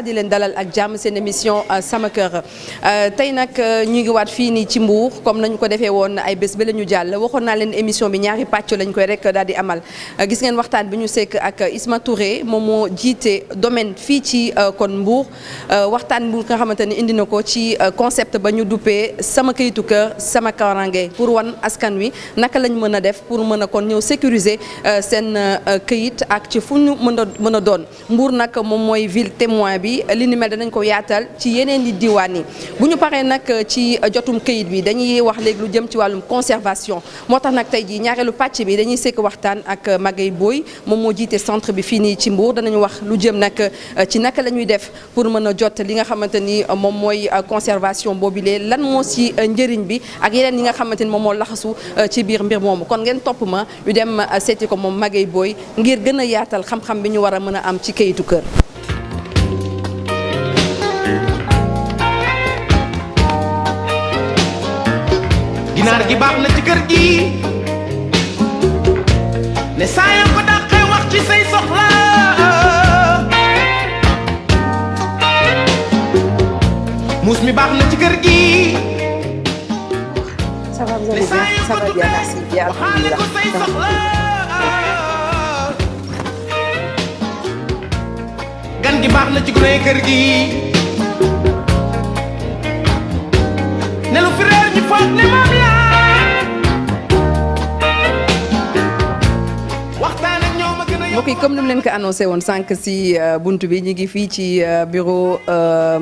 di leen dalal ak jàmm seen émission sama kër tey nag ñu ngi waat fii nii ci Mbour comme nañu ko defee woon ay bés ba la ñu jàll waxoon naa leen émission bi ñaari pàcc lañ koy rek daal di amal gis ngeen waxtaan bi ñu sekk ak Isma Touré moom moo jiite domaine fii ci kon Mbour waxtaan bu nga xamante ni indi na ko ci concept ba ñu duppee sama këyitu kër sama karange pour wan askan wi naka lañ mën a def pour mën a kon ñëw sécuriser seen këyit ak ci fu ñu mën a doon Mbour nag moom mooy ville témoin bi li ni mel danañ ko yaatal ci yeneen i diwaan yi bu ñu paree nag ci jotum këyit bi dañuy wax léegi lu jëm ci wàllum conservation moo tax nag tey jii ñaareelu pàcc bi dañuy sekk waxtaan ak Magaye Boye moom moo jiite centre bi fii nii ci Mbour danañu wax lu jëm nag ci naka la ñuy def pour mën a jot li nga xamante ni moom mooy conservation boobilee lan moo si njëriñ bi ak yeneen yi nga xamante ni moom moo laxasu ci biir mbir moomu kon ngeen topp ma ñu dem seeti ko moom Magaye Boye ngir gën a yaatal xam-xam bi ñu war a mën a am ci këyitu kër. ginaar gi baax na ci kër gi ne saa yoo ko dàqee wax ci say soxla muus mi baax na ci kër gi. Ça va, vous allez bien? Ça va bien, merci bien, alhamdulillah. gan gi baax na ci gune kër gi ne lu fi réer ñi foog ne moom la waxtaan ak ñoom a gën a mbokk yi comme ni mu leen ko annoncé woon sànq si buntu bi ñu ngi fii ci bureau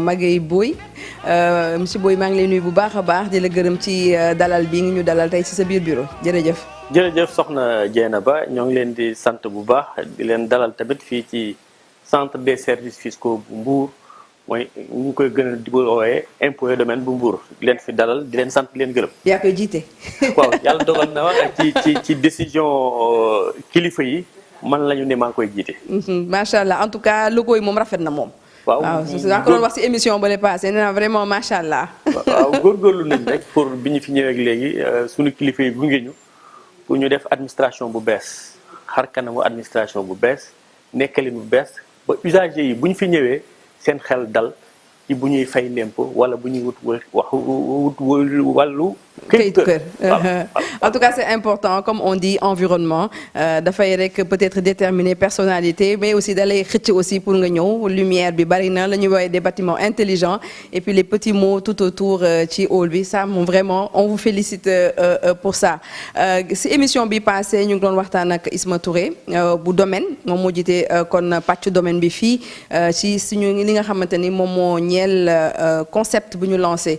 Magaye Boye monsieur Boye maa ngi lay nuyu bu baax a baax di la gërëm ci dalal bi ngi ñu dalal tey ci sa biir bureau jërëjëf. jërëjëf soxna Dieynaba ñoo ngi leen di sant bu baax di leen dalal tamit fii ci centre des services fiscaux bu Mbour mooy ñu ngi koy gën a di woowee impôt et domaine bu Mbour di leen fi dalal di leen sant di leen gërëm. yaa koy jiite. waaw yàlla dogal na wax ci décision kilifa yi man la ñu ne maa ngi koy jiite. macha allah en tout cas logo yi moom rafet na moom. waaw daa ko doon wax ci émission ba le passé nee na vraiment macha allah. waaw góorgóorlu nañ rek pour bi ñu fi ñëwee ak léegi suñu kilifa yi gunge ñu pour ñu def administration bu bees xar kanamu administration bu bees nekkalin bu bees ba usagers yi bu ñu fi ñëwee seen xel dal ci bu ñuy fay lempo wala bu ñuy wut wàllu. këyitu kër en tout cas c'est important comme on dit environnement dafay rek peut-être déterminer personnalité mais aussi dalay xëcc aussi pour nga ñëw lumière bi bari na la ñuy woowee des bâtiments intelligents et puis les petits mots tout autour ci hall bi ça moom vraiment on vous félicite pour ça si émission bi passé ñu ngi doon waxtaan ak Isma Touré bu domaine moom moo jiite kon pàcc domaine bi fii ci suñu li nga xamante ni moom moo ñeel concept bu ñu lancé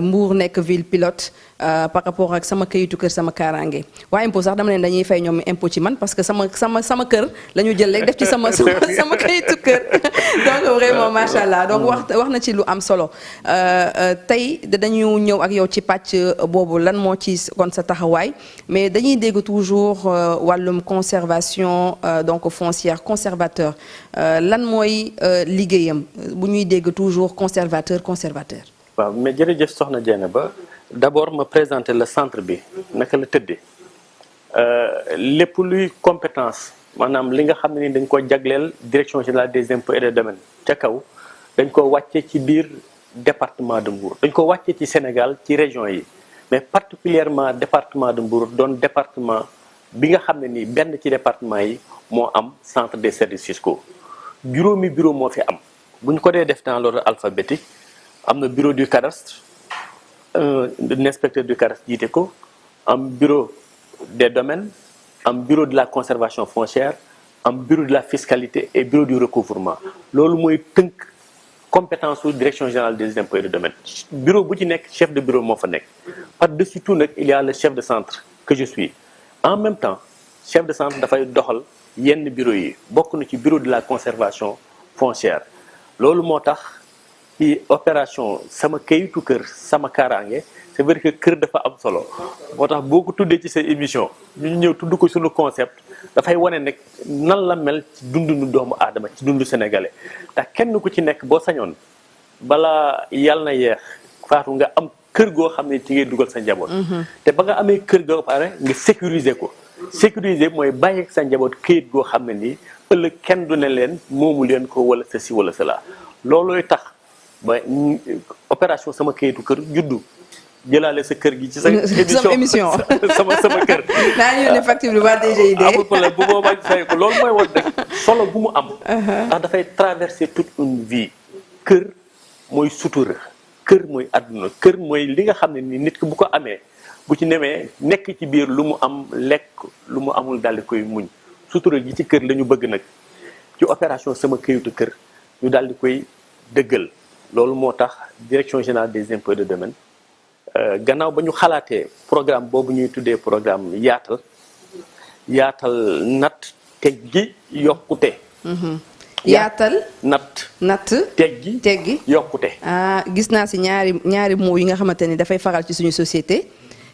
Mbour nekk ville pilote par rapport ak sama këyitu kër sama kaaraange waa impôt sax dama leen dañuy fay ñoom impôt ci man parce que sama kër la ñu jël rek def ci sama këyitu kër donc vraiment macha allah donc wax na ci lu am solo tey dañu ñëw ak yow ci pàcc boobu lan moo ci kon sa taxawaay mais dañuy dégg toujours wàllum conservation donc foncière conservateur lan mooy liggéeyam bu ñuy dégg toujours conservateur. waaw mais jërëjëf soxna Dieynaba d'abord ma présenter le centre bi naka la tëddee lépp luy compétence maanaam li nga xam ne ni dañ ko jagleel direction générale des impôts et des domaines ca kaw dañ ko wàcce ci biir département de Mbour dañ ko wàcce ci Sénégal ci région yi mais particulièrement département de Mbour doon département bi nga xam ne ni benn ci département yi moo am centre des services fiscaux juróomi bureau moo fi am bu ñu ko dee def dans l'ordre alphabétique am na bureau du cadastre un inspecteur du cadastre jiite ko am bureau des domaines am bureau de la conservation foncière am bureau de la fiscalité et bureau du recouvrement loolu mooy tënk compétence su direction générale des impôts et des domaines bureau bu ci nekk chef de bureau moo fa nekk par-dessus tout nag il y a le chef de centre que je suis en même temps chef de centre dafay doxal yenn bureau yi bokk na ci bureau de la conservation foncière loolu moo tax ci opération sama këyitu kër sama kaaraange c'est vrai que kër dafa am solo moo tax boo ko tuddee ci sa émission ñu ñëw tudd ko suñu concept dafay wane nag nan la mel ci dundu doomu aadama ci dundu sénégalais ndax kenn ku ci nekk boo sañoon balaa yàlla na yeex faatu nga am kër goo xam ne ci ngay dugal sa njaboot. te ba nga amee kër goo pare nga sécuriser ko sécuriser mooy bàyyi sa njaboot këyit goo xam ne nii ëllëg kenn du ne leen moomu leen ko wala ceci wala cela loolooy tax ba opération sama kayitu kër juddu jëlaale sa kër gi ci sa émission sama kër. naa ñu yónnee facture bi waa DGID. amul problème bu boobaa ñu fay ko loolu mooy woon rek solo bu mu am. ndax dafay traverser toute une vie. kër mooy sutura. kër mooy àdduna kër mooy li nga xam ne ni nit ki bu ko amee bu ci nemee nekk ci biir lu mu am lekk lu mu amul daldi koy muñ sutura gi ci kër la ñu bëgg nag ci opération sama kayitu kër ñu daldi koy dëggal loolu moo tax direction générale des impôts et domaines gannaaw ba ñu xalaatee programme boobu ñuy tuddee programme yaatal natt teggi yokkute. yaatal natt teggi yokkute. gis naa si ñaari mots yi nga xamante ni dafay faral ci suñu société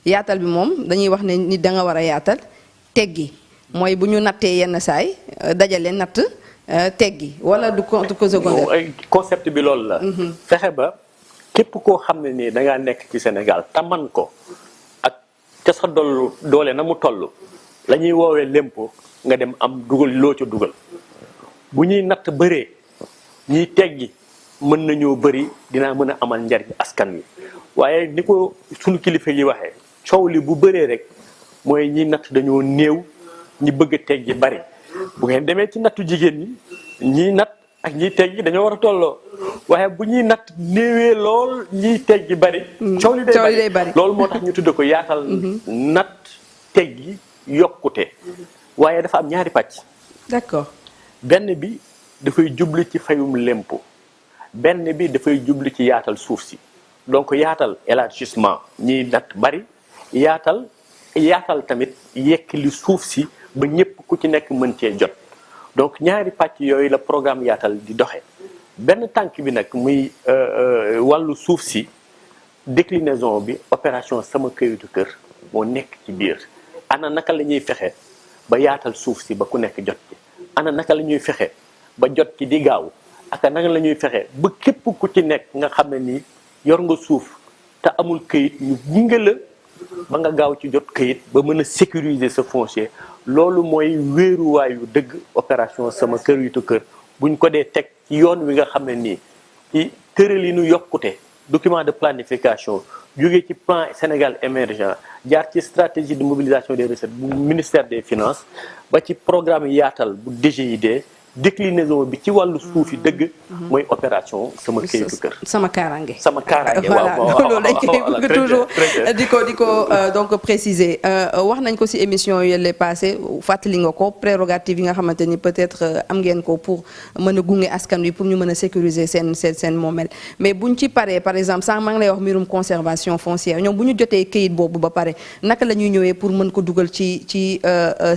yaatal bi moom dañuy wax ne nit da nga war a yaatal teggi mooy bu ñu nattee yenn saay dajale natt teggi wala du ko secondaire. concept bi loolu la. fexe ba képp koo xam ne nii da ngaa nekk ci Sénégal taman ko ak ca sa doole na mu toll la ñuy woowee lempo nga dem am dugal loo ca dugal. bu ñuy natt bëree ñiy teggi mën nañoo bëri dinaa mën a amal njariñ askan wi waaye ni ko sunu kilifa yi waxee coow li bu bëree rek mooy ñiy natt dañoo néew ñi bëgg a teggi bari bu ngeen demee ci nattu jigéen ñi ñiy natt ak ñiy teggi dañoo war a tolloo waaye bu ñuy natt néewee lool ñiy teggi bari. coow li day bari loolu moo tax ñu tudd ko yaatal. natt teggi yokkute waaye dafa am ñaari pàcc. d'accord. benn bi dafay jublu ci fayum lempo benn bi dafay jublu ci yaatal suuf si donc yaatal élargissement ñiy natt bari yaatal tamit yekk li suuf si ba ñëpp ku ci nekk mën cee jot donc ñaari pàcc yooyu la programme yaatal di doxe benn tànk bi nag muy wàllu suuf si déclinaison bi opération sama kayitu kër moo nekk ci biir ana naka la ñuy fexe ba yaatal suuf si ba ku nekk jot ci ana naka la ñuy fexe ba jot ci di gaaw ak naka la ñuy fexe ba képp ku ci nekk nga xam ne nii yor nga suuf te amul këyit ñu gunge la ba nga gaaw ci jot këyit ba mën a sécuriser sa foncier loolu mooy wéeruwaayu dëgg opération sama kayitu kër buñ ko dee teg ci yoon wi nga xam ne nii ci tëralinu yokkute document de planification jóge ci plan Sénégal émergent jaar ci stratégie de mobilisation des recettes bu ministère des finances ba ci programme yaatal bu DGID déclinaison bi ci wàllu suuf yi dëgg mooy opération sama kayitu kër. sama kaaraange. voilà loolu dañ koy bëgg toujours di ko donc préciser wax nañ ko ci émission yële passé fàttali nga ko prérogative yi nga xamante ni peut-être am ngeen ko pour mën a gunge askan wi pour ñu mën a sécuriser seen moomeel mais buñ ci paree par exemple sànq maa ngi lay wax mbirum conservation foncière ñoom bu ñu jotee kayit boobu ba pare naka la ñuy ñëwee pour mën ko dugal ci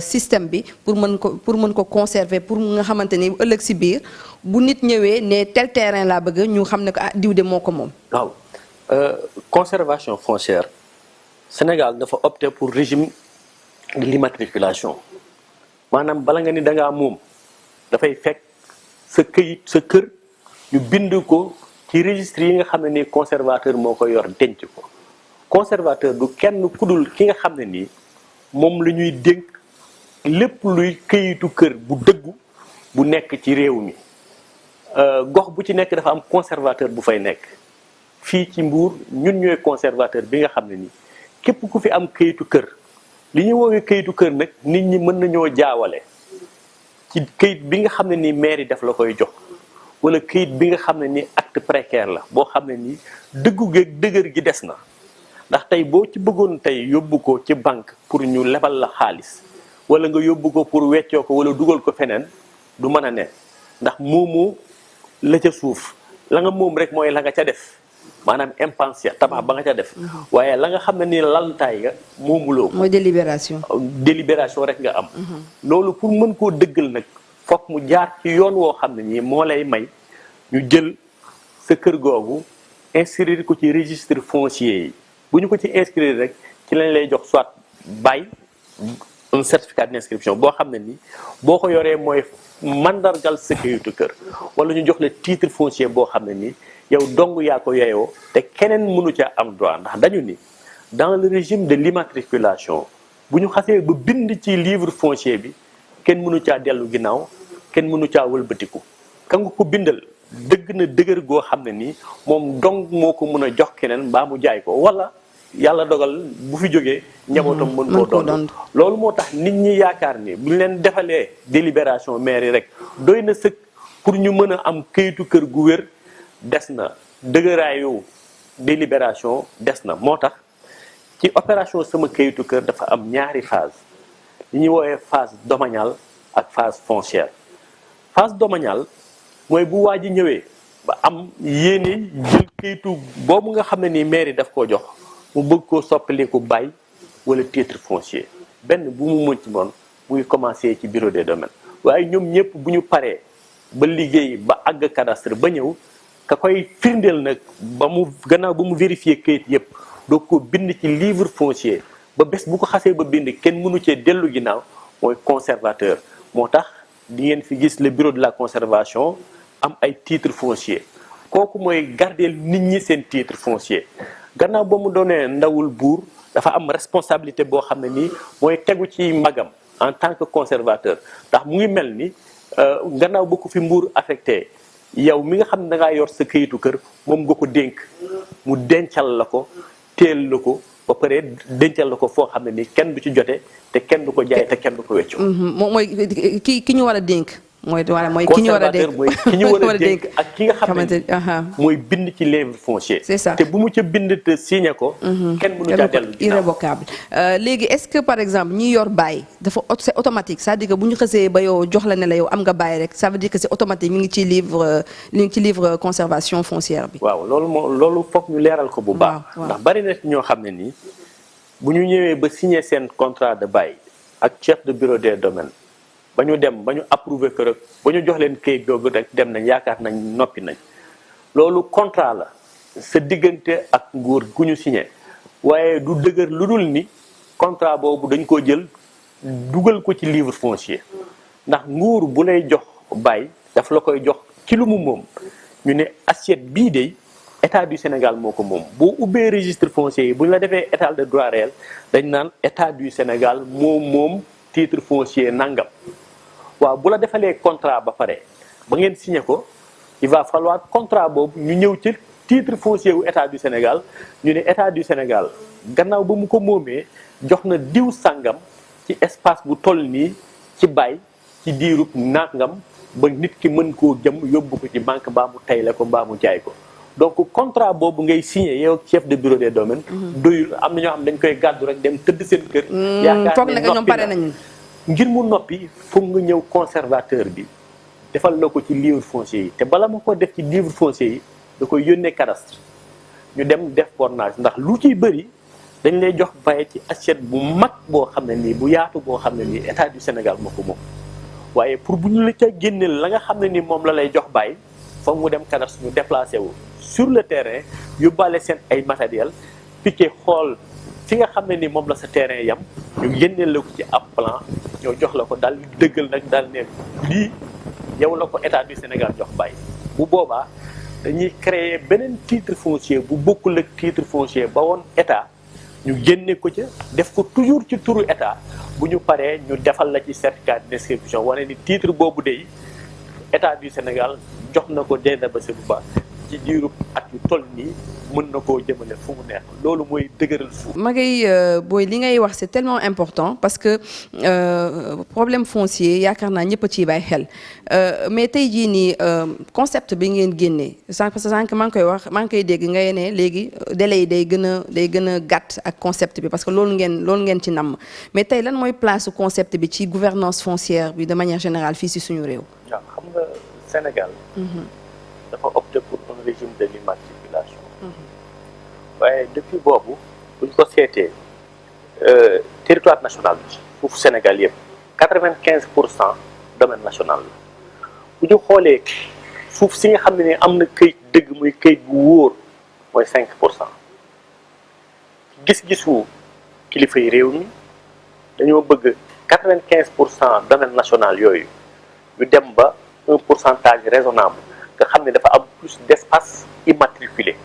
système bi pour mën ko conserver pour nga xamante ni ëllëg si biir bu nit ñëwee ne tel terrain laa bëgg ñu xam ne ko diw de moo ko moom. waaw conservation foncière Sénégal dafa opté pour régime de l'immatriculation maanaam bala nga ni da ngaa moom dafay fekk sa këyit sa kër ñu bind ko ci registre yi nga xam ne nii conservateur moo ko yor denc ko conservateur du kenn kudul ki nga xam ne nii moom la ñuy dénk lépp luy këyitu kër bu dëggu bu nekk ci réew mi gox bu ci nekk dafa am conservateur bu fay nekk fii ci Mbour ñun ñooy conservateur bi nga xam ne nii képp ku fi am këyitu kër li ñuy woowee këyitu kër nag nit ñi mën nañoo jaawale ci këyit bi nga xam ne nii mairie daf la koy jox wala këyit bi nga xam ne nii acte précaire la boo xam ne nii dëggu geeg dëgër gi des na ndax tey boo ci bëggoon tey yóbbu ko ci banque pour ñu lebal la xaalis wala nga yóbbu ko pour weccoo ko wala dugal ko feneen du mën a ne ndax moomoo la ca suuf la nga moom rek mooy la nga ca def maanaam impensia tabax ba nga ca def waaye la nga xam ne nii laltaay nga moomuloo ko mooy délibération rek nga am loolu pour mën koo dëggal nag fokk mu jaar ci yoon woo xam ne nii moo lay may ñu jël sa kër googu inscrire ko ci registre foncier yi bu ñu ko ci inscrire rek ci lañ lay jox soit bail un certificat d'inscription boo xam ne nii boo ko yoree mooy mandargal sa kayitu kër wala ñu jox la titre foncier boo xam ne nii yow dong yaa ko yeyoo te keneen mënu caa am droit ndax dañu ni dans le régime de l'immatriculation bu ñu xasee ba bind ci livre foncier bi kenn mënu caa dellu ginnaaw kenn mënu caa wëlbatiku ka nga ko bindal dëgg na dëgër goo xam ne nii moom dong moo ko mën a jox keneen mbaa mu jaay ko wala yàlla dogal bu fi jógee njabootam mën koo doon loolu moo tax nit ñi yaakaar ni bu ñu leen defalee délibération maire yi rek doy na sëkk pour ñu mën a am këyitu kër gu wér des na dëgëraayu délibération des na moo tax ci opération sama këyitu kër dafa am ñaari phase li ñuy woowee phase domaniale ak phase foncière phase domaniale mooy bu waa ji ñëwee ba am yéene jël këyitu boobu nga xam ne nii maire yi daf koo jox mu bëgg koo soppaliku bail wala titre foncier benn bu mu mën ci moon muy commencé ci bureau des domaines waaye ñoom ñëpp bu ñu paree ba liggéey ba àgg cadastre ba ñëw ka koy firndeel nag ba mu gannaaw ba mu vérifier këyit yëpp doo ko bind ci livre foncier ba bés bu ko xasee ba bind kenn mënu cee dellu ginnaaw mooy conservateur moo tax di ngeen fi gis le bureau de la conservation am ay titre foncier kooku mooy gardeel nit ñi seen titre foncier gannaaw ba mu doonee ndawul buur dafa am responsabilité boo xam ne nii mooy tegu ci magam en tant que conservateur ndax mu ngi mel ni gannaaw ba ko fi mbuur affecté yow mi nga xam ne da ngaa yor sa këyitu kër moom nga ko dénk mu dencal la ko teel la ko ba pare dencal la ko foo xam ne nii kenn du ci jote te kenn du ko jaay te kenn du ko weccu moom mooy ki ñu war a dénk mooy ki ñu war a dénk mooy ki ñu war a dénk ak ki nga xam ne mooy bind ci livre foncier. c'est ça te bu mu ca bind te signé ko. kenn mënu caa dellu irrévocable léegi est-ce que par exemple ñi yor bail dafa c'est automatique c'est-à-dire que bu ñu xësee ba yow jox la ne la yow am nga bail rek ça veut dire que c'est automatique mi ngi ci livre conservation foncière bi. waaw loolu foog ñu leeral ko bu baax. ndax bari na ñoo xam ne nii bu ñu ñëwee ba signé seen contrat de bail ak chef de bureau des domaines. ba ñu dem ba ñu approuvé ko rek ba ñu jox leen kayit googu rek dem nañ yaakaar nañ noppi nañ loolu contrat la sa diggante ak nguur gu ñu signé waaye du dëgër lu dul ni contrat boobu dañ ko jël dugal ko ci livre foncier ndax nguur bu lay jox bail daf la koy jox ci lu mu moom ñu ne assiette bii de état du Sénégal moo ko moom boo ubbee registre foncier yi bu ñu la defee état de droit réel dañ naan état du Sénégal moom titre foncier nangam. waaw bu la defalee contrat ba pare ba ngeen signé ko il va falloir contrat boobu ñu ñëw ci titre foncier wu état du Sénégal ñu ne état du Sénégal gannaaw ba mu ko moomee jox na diw sàngam ci espace bu toll nii ci bail ci diirub nangam ba nit ki mën koo jëm yóbbu ko ci banque mbaa mu tayle ko mbaa mu jaay ko donc contrat boobu ngay signé yow chef de bureau des domaines. doyul am na ñoo xam dañ koy gàddu rek dem tëdd seen kër. foog na ñoom pare nañu. ngir mu noppi foog nga ñëw conservateur bi defal la ko ci livre foncier yi te bala ma ko def ci livre foncier yi da koy yónnee cadastre ñu dem def bornage ndax lu ciy bëri dañ lay jox baye ci assiette bu mag boo xam ne nii bu yaatu boo xam ne nii état du Sénégal moo ko moom waaye pour bu ñu la ca génneel la nga xam ne ni moom la lay jox baye foog mu dem cadastre ñu déplacé wu sur le terrain yóbbaale seen ay matériel piqué xool fi nga xam ne ni moom la sa terrain yam ñu génneel la ko ci ab plan ñoo jox la ko daal dëggal nag daal ne lii yow la ko état du Sénégal jox bàyyi bu boobaa dañuy créer beneen titre foncier bu bokkul ak titre foncier ba woon état ñu génne ko ca def ko toujours ci turu état bu ñu paree ñu defal la ci certificat d'inscription wane ni titre boobu dey état du Sénégal jox na ko Dieynaba Cirou Ba ci diirub at yu toll nii mën na koo jëmale fu mu nekk loolu mooy dëgëral suuf. Magaye Boye li ngay wax c'est tellement important parce que problème foncier yaakaar naa ñëpp a ciy bàyyi xel mais tey jii nii concept bi ngeen génnee sànq parce que sànq maa ngi koy wax maa ngi koy dégg ngay ne léegi délai yi day gën a gàtt ak concept bi parce que loolu ngeen ci namm mais tey lan mooy place concept bi ci gouvernance foncière bi de manière générale fii si suñu réew. waaw xam nga Sénégal. dafa opté pour un régime de l'immatriculation. waaye depuis boobu buñ ko seetee territoire national bi foofu Sénégal yëpp 95% domaine national la bu ñu xoolee suuf si nga xam ne ni am na këyit dëgg muy këyit bu wóor mooy 5%. gis-gisu kilifa yi réew mi dañoo bëgg 95% domaine national yooyu ñu dem ba un pourcentage raisonnable nga xam ne dafa am plus d'espace immatriculé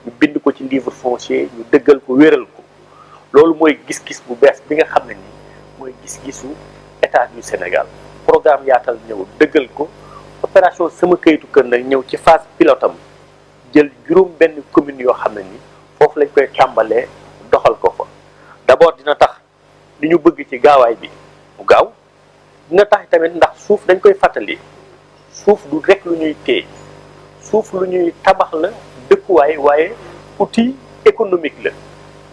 ñu bind ko ci livre foncier ñu dëggal ko wéral ko loolu mooy gis-gis bu bees bi nga xam ne nii mooy gis-gisu état du Sénégal programme yaatal ñëw dëggal ko opération sama kayitu kër nag ñëw ci phase pilote am jël juróom benn commune yoo xam ne ni foofu lañ koy tàmbalee doxal ko fa d'abord dina tax li ñu bëgg ci gaawaay bi mu gaaw dina tax tamit ndax suuf dañ koy fàttali suuf du rek lu ñuy téye suuf lu ñuy tabax la dëkkuwaay waaye outil économique la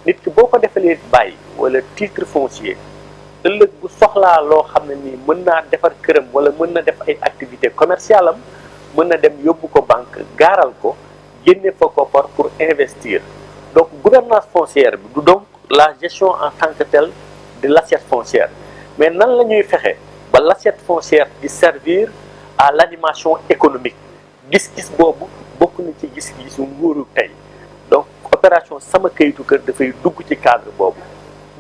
nit ki boo ko defalee bàyyi wala titre foncier ëllëg bu soxlaa loo xam ne nii mën naa defar këram wala mën na def ay activité commerciale am mën na dem yóbbu ko banque gaaral ko génne fa koppar pour investir donc gouvernance foncière bi du donc la gestion en tant que telle de l'assiette foncière mais nan la ñuy fexe ba l'assiette foncière di servir à l'animation économique gis-gis boobu bokk na ci gis-gisu nguuru tey donc opération sama kayitu kër dafay dugg ci cadre boobu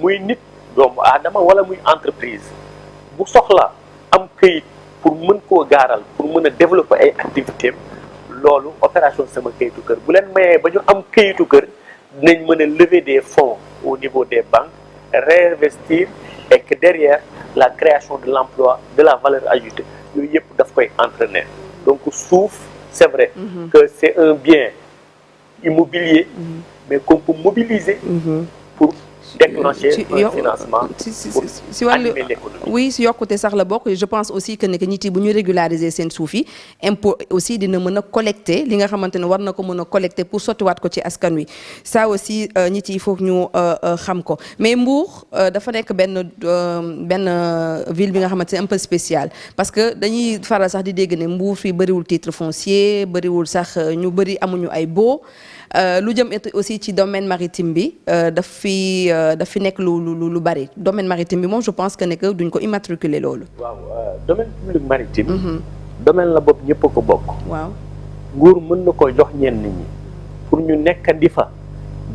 muy nit doomu aadama wala muy entreprise bu soxla am këyit pour mën koo gaaral pour mën a développer ay activités loolu opération sama kayitu kër bu leen mayee ba ñu am këyitu kër dinañ mën a lever des fonds au niveau des banques réinvestir et que derrière la création de l'emploi de la valeur ajoutée yooyu yëpp daf koy entraîner donc suuf c'est vrai que c'est un bien immobilier mais qu'on peut mobiliser pour déclencher un financement si wàllu oui si yokkute sax la bokk je pense aussi que ne que nit yi bu ñu régulariser seen suuf yi impôt aussi dina mën a collecter li nga xamante ne war na ko mën a collecter pour sottiwaat ko ci askan wi ça aussi nit yi il faut que ñu xam ko mais Mbour dafa nekk benn ville bi nga xamante ne un peu spécial parce que dañuy faral sax di dégg ne Mbour fii bëriwul titre foncier bëriwul sax ñu bëri amuñu ay baux lu jëm aussi ci domaine maritime bi daf fi nekk lu bari domaine maritime bi moom je pense que ne que duñ ko immatriculer loolu. waaw domaine public maritime. domaine la bopp ñëpp a ko bokk. waaw nguur mën na ko jox ñenn ñi pour ñu nekkandi fa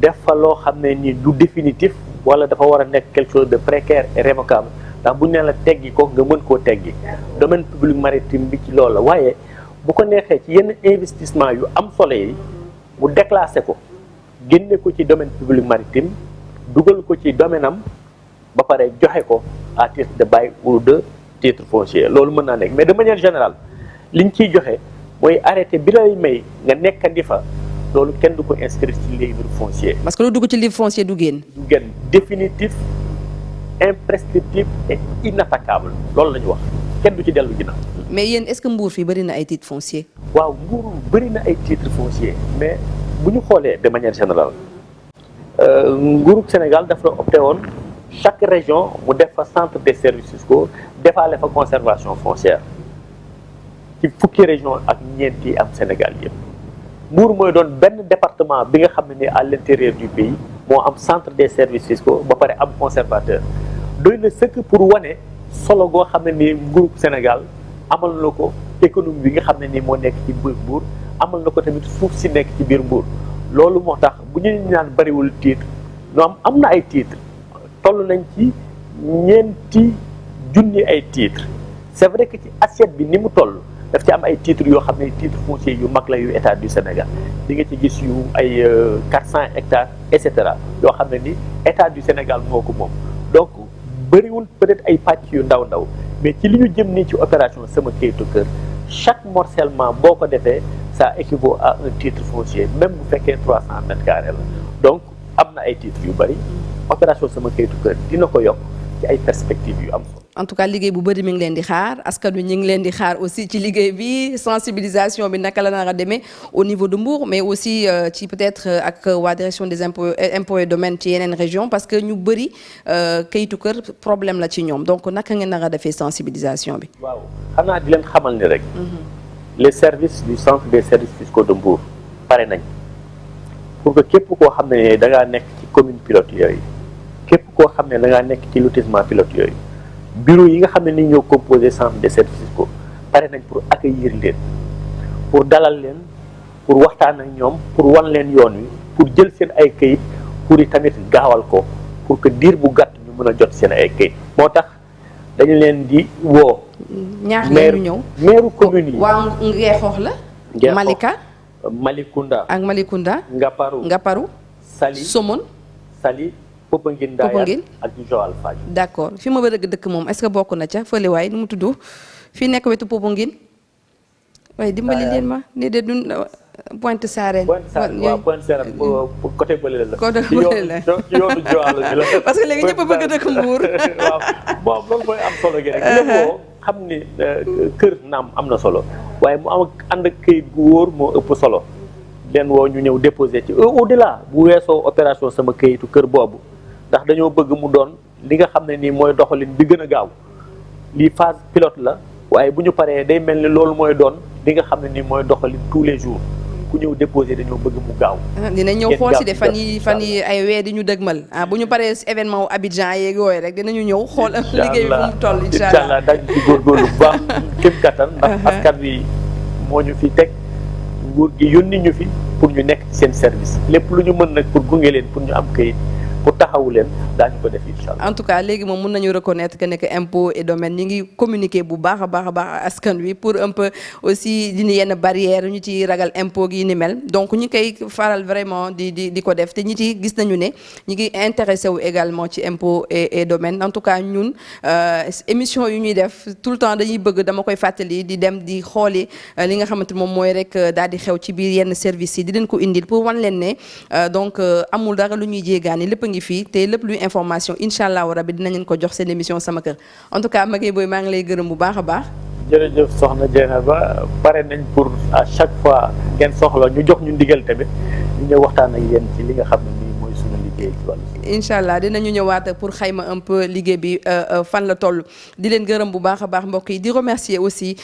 def fa loo xam ne ni du définitif wala dafa war a nekk quelque chose de précaire et révocable ndax bu ñu nee la teggi ko nga mën koo teggi domaine public maritime bi ci loolu la waaye bu ko neexee ci yenn investissement yu am solo yi. mu déclassé ko génne ko ci domaine public maritime dugal ko ci domaine am ba pare joxe ko à titre de bail ou de titre foncier loolu mën naa nekk mais de manière générale liñ ciy joxe mooy arrêté bi lay may nga nekkandi fa loolu kenn du ko inscrire ci livre foncier. parce que lu dugg ci livre foncier du génn. du génn définitif imprescriptible et inattaquable loolu la ñu wax kenn du ci dellu ginnaaw. mais yéen est-ce que Mbour fii bëri na ay titres fonciers. waaw Mbour bëri na ay titres fonciers mais bu ñu xoolee de manière générale nguuru Sénégal dafa opté woon chaque région mu def fa centre des services fiscaux defaale fa conservation foncière ci fukki région ak ñeent yi am Sénégal yëpp Mbour mooy doon benn département bi nga xam ne ni à l'intérieur du pays moo am centre des services fiscaux ba pare am conservateur doy na sëkk pour wane solo goo xam ne ni nguuru Sénégal amal na ko économie bi nga xam ne ni moo nekk ci biir Mbour amal na ko tamit suuf si nekk ci biir Mbour loolu moo tax bu ñu naan bariwul titre ñoom am na ay titre toll nañ ci ñeenti junni ay titre c'est vrai que ci assiette bi ni mu toll daf ci am ay titres yoo xam ne titre foncier yu mag la yu état du Sénégal di nga ci gis yu ay 400 hectares et cetera yoo xam ne ni état du Sénégal moo ko moom donc bëriwul peut-être ay pàcc yu ndaw mais ci li ñu jëm nii ci opération sama kayitu kër chaque morcellement boo ko defee ça équivaut à un titre foncier même bu fekkee 300 mètres carrés la donc am na ay titres yu bëri opération sama kayitu kër dina ko yokk ci ay perspectives yu am solo. en tout cas liggéey bu bëri mi ngi leen di xaar askan wi ñu ngi leen di xaar aussi ci liggéey bi sensibilisation bi naka la nar a demee au niveau de Mbour mais aussi ci peut-être ak waa direction des impôts et domaines ci yeneen région parce que ñu bëri kayitu kër problème la ci ñoom donc naka ngeen nar a defee sensibilisation bi. waaw xanaa di leen xamal ni rek. les services du centre des services fiscaux de Mbour pare nañ pour que képp koo xam ne da ngaa nekk ci commune pilote yooyu képp koo xam ne da ngaa nekk ci lotissement pilote yooyu. bureau yi nga xam ne ni ñoo composé centre des services fiscaux pare nañ pour accueillir leen pour dalal leen pour waxtaan ak ñoom pour wan leen yoon wi pour jël seen ay kayit pour i tamit gaawal ko pour que diir bu gàtt ñu mën a jot seen ay kayit moo tax dañu leen di woo ñaax leen ñu ñëw maire commune yi waa Ngeexoox la Malika Malikunda ak Malikunda Ngaparu Saly Somone Saly Popenguine Ndayane ak Joal Fadiouth. d'accord fi ma bëgg dëkk moom est-ce que bokk na ca fële waay nu mu tudd fii nekk wetu Popenguine waaye dimbali leen ma ni de dun Pointe Sarène. waaw Pointe Sarène pour côté bële la. côté bële la ci yoonu Joal bi la. parce que léegi ñëpp a bëgg a dëkk Mbour. waaw bon loolu mooy am solo gi rek. lépp xam ni kër naam am na solo waaye mu am ànd ak këyit bu wóor moo ëpp solo leen woo ñu ñëw déposé ci au delà bu weesoo opération sama këyitu kër boobu ndax dañoo bëgg mu doon li nga xam ne nii mooy doxalin bi gën a gaaw lii phase pilote la waaye bu ñu paree day mel ni loolu mooy doon li nga xam ne nii mooy doxalin tous les jours. ku ñëw déposé dañoo bëgg mu gaaw. dina ñëw xool si de fan yi ay weer di ñu dëgmal bu ñu paree événement wu Abidjan yeeg yooyu rek dinañu ñëw xool liggéey bi fu mu toll incha allah dañ ci góorgóorlu bu baax kéem kattan ndax askan wi moo ñu fi teg nguur gi yónni ñu fi pour ñu nekk ci seen service lépp lu ñu mën nag pour gunge leen pour ñu am kayit pour taxawu leen daañu ko def incha allah. en tout cas léegi moom mun nañu reconnaître que ne que impôt et domaine ñi ngi communiquer bu baax a baax askan wi pour un peu aussi dindi yenn barrière ñu ci ragal impôt gi ni mel donc ñi koy faral vraiment di ko def te ñi ci gis nañu ne ñi ngi intéressé wu également ci impôt et domaine en tout cas ñun émission yu ñuy def tout le temps dañuy bëgg dama koy fàttali di dem di xooli li nga xamante moom mooy rek daal di xew ci biir yenn services yi di leen ko indil pour wan leen ne donc amul dara lu ñuy jéegaani lépp ngi fii te lépp luy information incha allahu rabi dinañ leen ko jox seen émission sama kër en tout cas Maguette Boye maa ngi lay gërëm bu baax a baax. jërëjëf soxna Dieynaba pare nañ pour à chaque fois ngeen soxla ñu jox ñu ndigal tamit ñu ñëw waxtaan ak yéen ci li nga xam ne nii mooy suñu liggéey ci wàllu. incha allah dinañu ñëwaat pour xayma un peu liggéey bi fan la toll di leen gërëm bu baax a baax mbokk yi di remercier aussi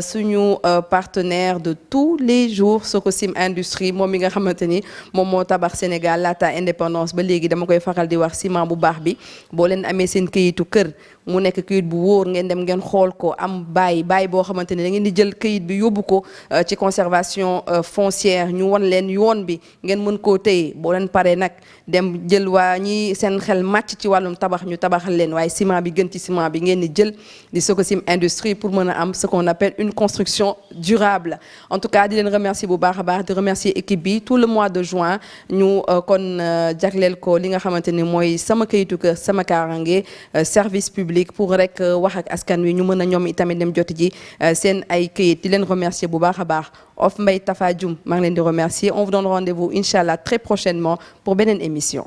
suñu partenaire de tous les jours Sococim Industrie moom mi nga xamante ni moom moo tabax Sénégal laata indépendance ba léegi dama koy faral di wax ciment bu baax bi boo leen amee seen këyitu kër mu nekk këyit bu wóor ngeen dem ngeen xool ko am bàyyi boo xamante ni da ngeen di jël këyit bi yóbbu ko ci conservation foncière ñu won leen yoon bi ngeen mën koo téye boo leen paree nag dem jël waa ñi seen xel màcc ci wàllum tabax ñu tabaxal leen waaye ciment bi gën ci ciment bi ngeen di jël di Sococim Industrie pour mën a am ce qu'on appelle une construction durable en tout cas di leen remercier bu baax a baax di remercier équipe bi tout le mois de juin ñu kon jagleel ko li nga xamante ni mooy sama këyitu kër sama kaaraange service public pour rek wax ak askan wi ñu mën a ñoom itamit dem joti ji seen ay këyit di leen remercier bu baax a baax of Mbaye Tafa Dioum maa ngi leen di remercier on vous donne rendez-vous incha allah très prochainement pour beneen émission